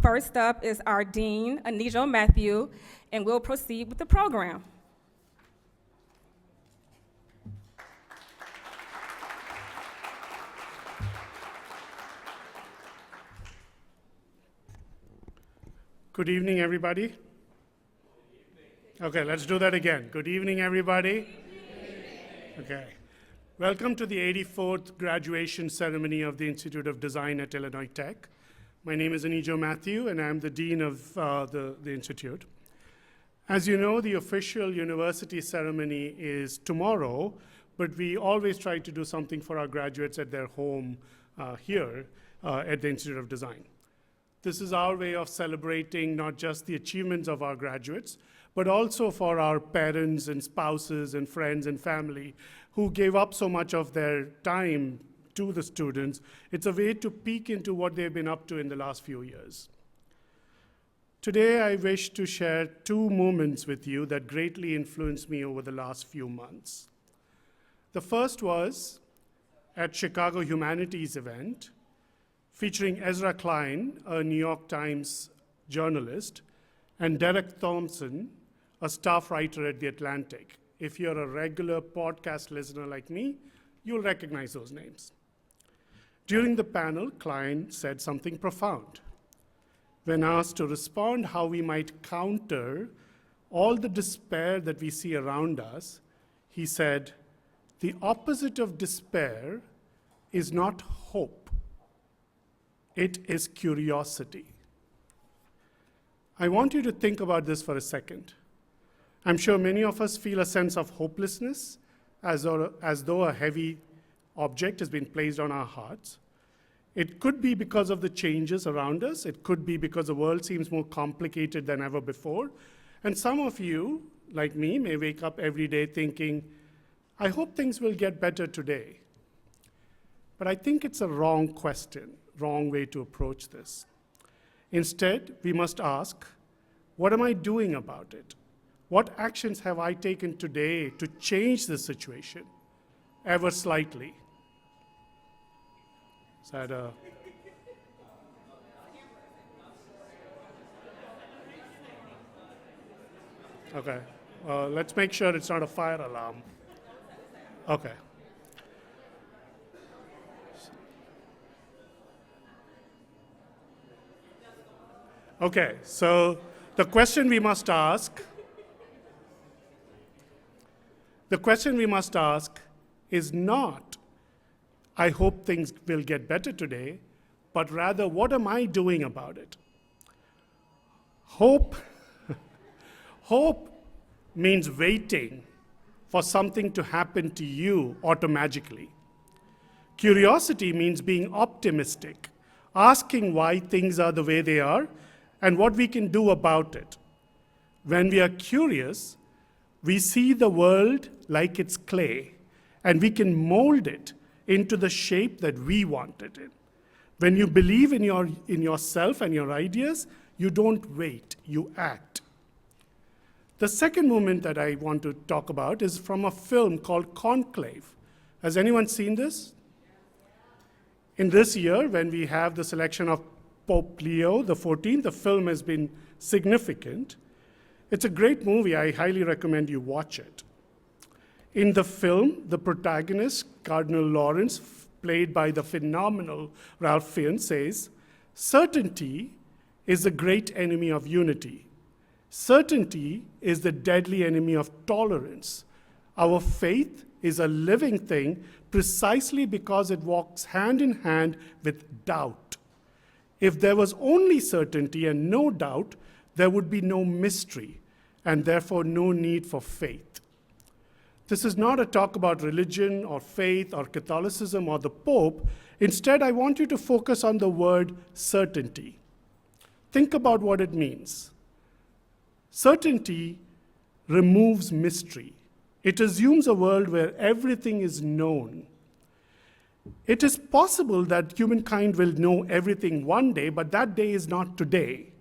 First up is our Dean, Anijo Mathew, and we'll proceed with the program. Good evening, everybody. Okay, let's do that again. Good evening, everybody. Okay. Welcome to the 84th graduation ceremony of the Institute of Design at Illinois Tech. My name is Anijo Mathew, and I'm the Dean of the Institute. As you know, the official university ceremony is tomorrow, but we always try to do something for our graduates at their home here at the Institute of Design. This is our way of celebrating not just the achievements of our graduates, but also for our parents and spouses and friends and family who gave up so much of their time to the students. It's a way to peek into what they've been up to in the last few years. Today, I wish to share two moments with you that greatly influenced me over the last few months. The first was at Chicago Humanities event, featuring Ezra Klein, a New York Times journalist, and Derek Thompson, a staff writer at The Atlantic. If you're a regular podcast listener like me, you'll recognize those names. During the panel, Klein said something profound. When asked to respond how we might counter all the despair that we see around us, he said, "The opposite of despair is not hope. It is curiosity." I want you to think about this for a second. I'm sure many of us feel a sense of hopelessness, as though a heavy object has been placed on our hearts. It could be because of the changes around us. It could be because the world seems more complicated than ever before. And some of you, like me, may wake up every day thinking, I hope things will get better today. But I think it's a wrong question, wrong way to approach this. Instead, we must ask, what am I doing about it? What actions have I taken today to change the situation, ever slightly? Is that a... Okay, let's make sure it's not a fire alarm. Okay. Okay, so the question we must ask is not, I hope things will get better today, but rather, what am I doing about it? Hope means waiting for something to happen to you automatically. Curiosity means being optimistic, asking why things are the way they are and what we can do about it. When we are curious, we see the world like it's clay, and we can mold it into the shape that we want it in. When you believe in yourself and your ideas, you don't wait, you act. The second moment that I want to talk about is from a film called Conclave. Has anyone seen this? In this year, when we have the selection of Pope Leo XIV, the film has been significant. It's a great movie. I highly recommend you watch it. In the film, the protagonist, Cardinal Lawrence, played by the phenomenal Ralph Fiennes, says, "Certainty is the great enemy of unity. Certainty is the deadly enemy of tolerance. Our faith is a living thing precisely because it walks hand in hand with doubt. If there was only certainty and no doubt, there would be no mystery, and therefore no need for faith." This is not a talk about religion or faith or Catholicism or the Pope. Instead, I want you to focus on the word certainty. Think about what it means. Certainty removes mystery. It assumes a world where everything is known. It is possible that humankind will know everything one day, but that day is not today.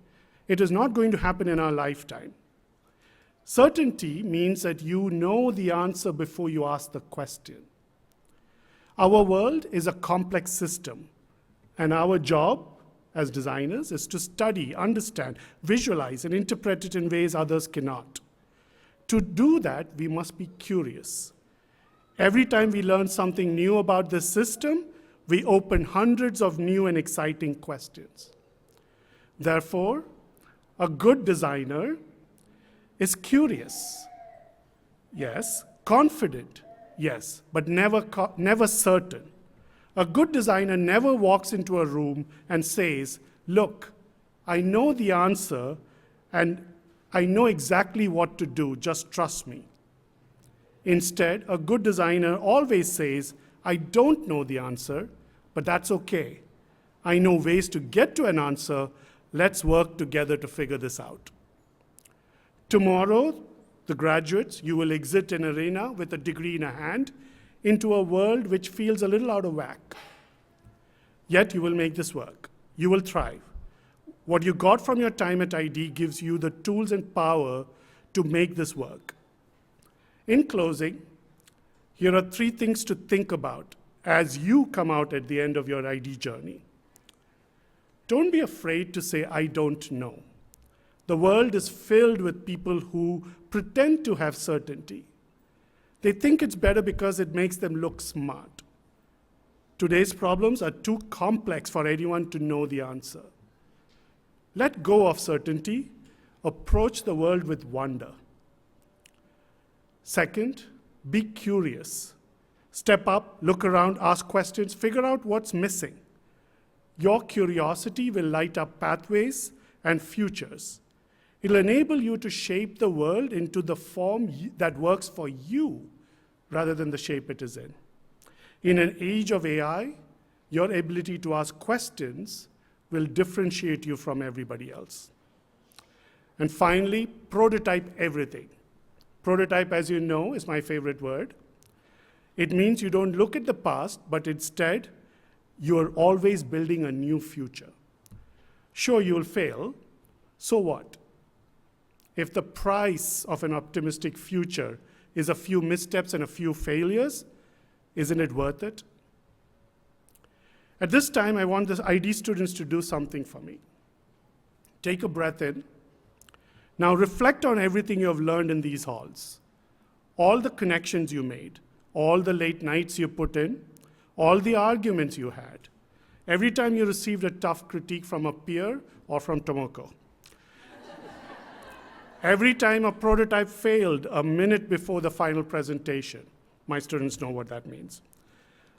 It is not going to happen in our lifetime. Certainty means that you know the answer before you ask the question. Our world is a complex system, and our job as designers is to study, understand, visualize, and interpret it in ways others cannot. To do that, we must be curious. Every time we learn something new about the system, we open hundreds of new and exciting questions. Therefore, a good designer is curious, yes, confident, yes, but never certain. A good designer never walks into a room and says, look, I know the answer and I know exactly what to do, just trust me. Instead, a good designer always says, I don't know the answer, but that's okay. I know ways to get to an answer. Let's work together to figure this out. Tomorrow, the graduates, you will exit an arena with a degree in a hand into a world which feels a little out of whack. Yet you will make this work. You will thrive. What you got from your time at ID gives you the tools and power to make this work. In closing, here are 3 things to think about as you come out at the end of your ID journey. Don't be afraid to say, I don't know. The world is filled with people who pretend to have certainty. They think it's better because it makes them look smart. Today's problems are too complex for anyone to know the answer. Let go of certainty. Approach the world with wonder. Second, be curious. Step up, look around, ask questions, figure out what's missing. Your curiosity will light up pathways and futures. It'll enable you to shape the world into the form that works for you rather than the shape it is in. In an age of AI, your ability to ask questions will differentiate you from everybody else. And finally, prototype everything. Prototype, as you know, is my favorite word. It means you don't look at the past, but instead, you're always building a new future. Sure, you'll fail. So what? If the price of an optimistic future is a few missteps and a few failures, isn't it worth it? At this time, I want the ID students to do something for me. Take a breath in. Now reflect on everything you have learned in these halls. All the connections you made, all the late nights you put in, all the arguments you had, every time you received a tough critique from a peer or from Tomoko. Every time a prototype failed a minute before the final presentation. My students know what that means.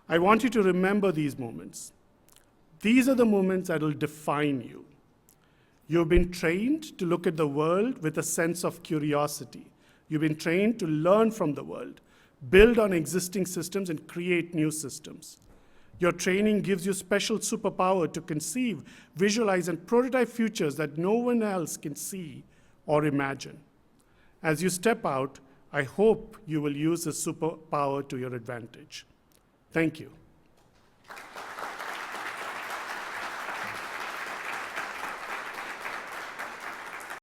I want you to remember these moments. These are the moments that will define you. You've been trained to look at the world with a sense of curiosity. You've been trained to learn from the world, build on existing systems, and create new systems. Your training gives you special superpower to conceive, visualize, and prototype futures that no one else can see or imagine. As you step out, I hope you will use this superpower to your advantage. Thank you.